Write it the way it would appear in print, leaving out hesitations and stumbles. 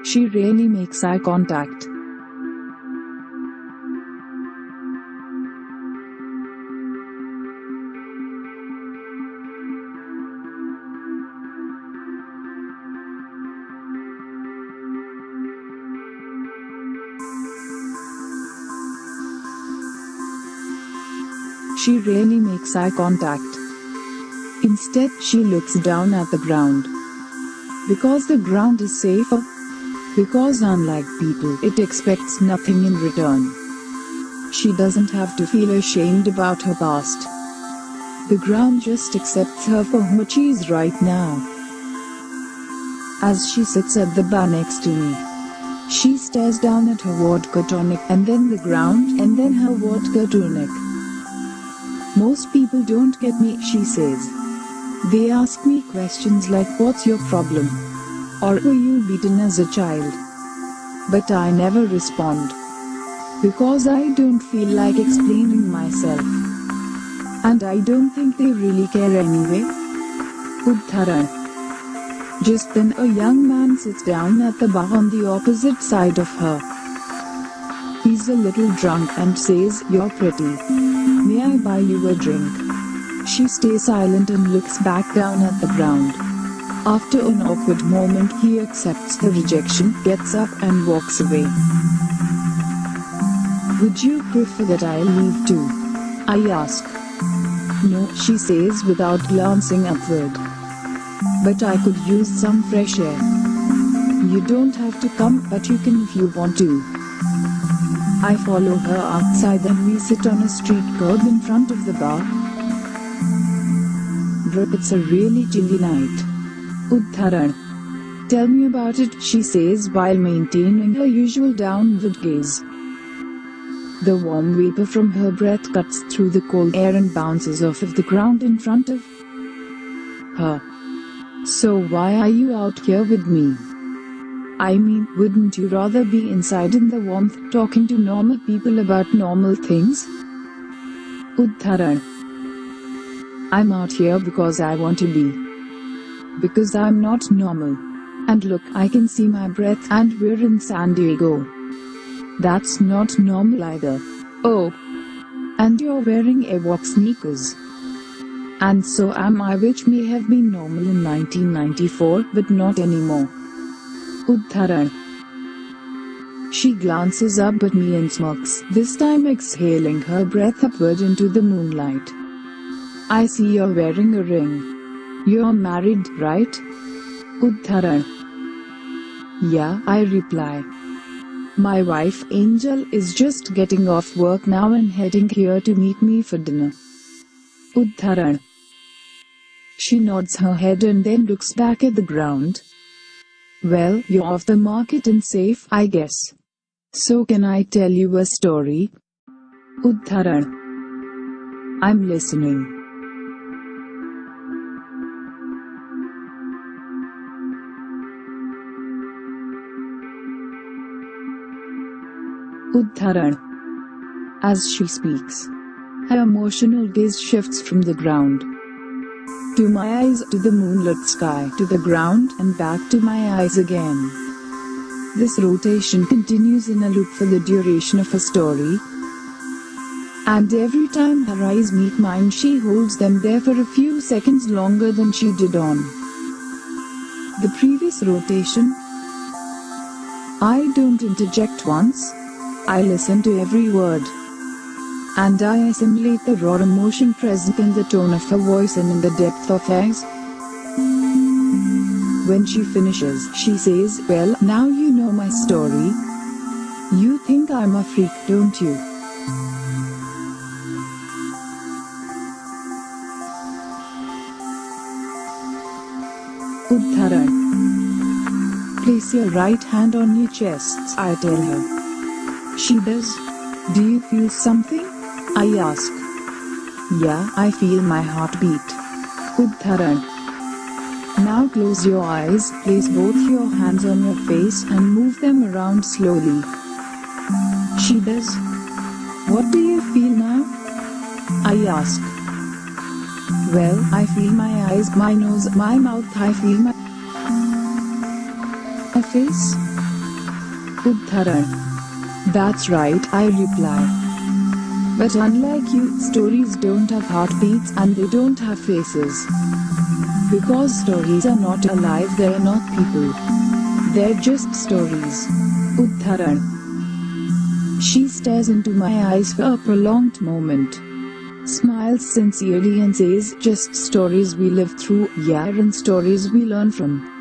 She rarely makes eye contact. She rarely makes eye contact. Instead, she looks down at the ground. Because the ground is safer. Because unlike people, it expects nothing in return. She doesn't have to feel ashamed about her past. The ground just accepts her for who she is right now. As she sits at the bar next to me, she stares down at her vodka tonic and then the ground and then her vodka tonic. Most people don't get me, she says. They ask me questions like, what's your problem? Or were you beaten as a child? But I never respond. Because I don't feel like explaining myself. And I don't think they really care anyway. Udharan. Just then a young man sits down at the bar on the opposite side of her. He's a little drunk and says, "You're pretty. May I buy you a drink?" She stays silent and looks back down at the ground. After an awkward moment, he accepts the rejection, gets up and walks away. "Would you prefer that I leave too?" I ask. "No," she says without glancing upward. "But I could use some fresh air." "You don't have to come, but you can if you want to." I follow her outside and we sit on a street curb in front of the bar. "Bro, it's a really chilly night." Udharan. "Tell me about it," she says while maintaining her usual downward gaze. The warm vapor from her breath cuts through the cold air and bounces off of the ground in front of her. "So why are you out here with me? I mean, wouldn't you rather be inside in the warmth, talking to normal people about normal things?" Udharan. "I'm out here because I want to be. Because I'm not normal. And look, I can see my breath and we're in San Diego. That's not normal either. Oh. And you're wearing Airwalk sneakers. And so am I, which may have been normal in 1994, but not anymore." Udharan. She glances up at me and smirks, this time exhaling her breath upward into the moonlight. "I see you're wearing a ring. You're married, right?" Udharan. "Yeah," I reply. "My wife, Angel, is just getting off work now and heading here to meet me for dinner." Udharan. She nods her head and then looks back at the ground. "Well, you're off the market and safe, I guess. So can I tell you a story?" Udharan. "I'm listening." Udharan. As she speaks, her emotional gaze shifts from the ground to my eyes, to the moonlit sky, to the ground, and back to my eyes again. This rotation continues in a loop for the duration of a story. And every time her eyes meet mine, she holds them there for a few seconds longer than she did on the previous rotation. I don't interject once. I listen to every word. And I assimilate the raw emotion present in the tone of her voice and in the depth of her eyes. When she finishes, she says, "Well, now you know my story. You think I'm a freak, don't you?" Udharan. "Place your right hand on your chest," I tell her. She does. "Do you feel something?" I ask. "Yeah, I feel my heartbeat." Udharan. "Now close your eyes, place both your hands on your face and move them around slowly." She does. "What do you feel now?" I ask. "Well, I feel my eyes, my nose, my mouth, I feel my..." my face? Udharan. That's right, I reply. But unlike you, stories don't have heartbeats and they don't have faces. Because stories are not alive, they are not people. They're just stories. Udharan. She stares into my eyes for a prolonged moment, smiles sincerely and says, just stories we live through, yeah, and stories we learn from.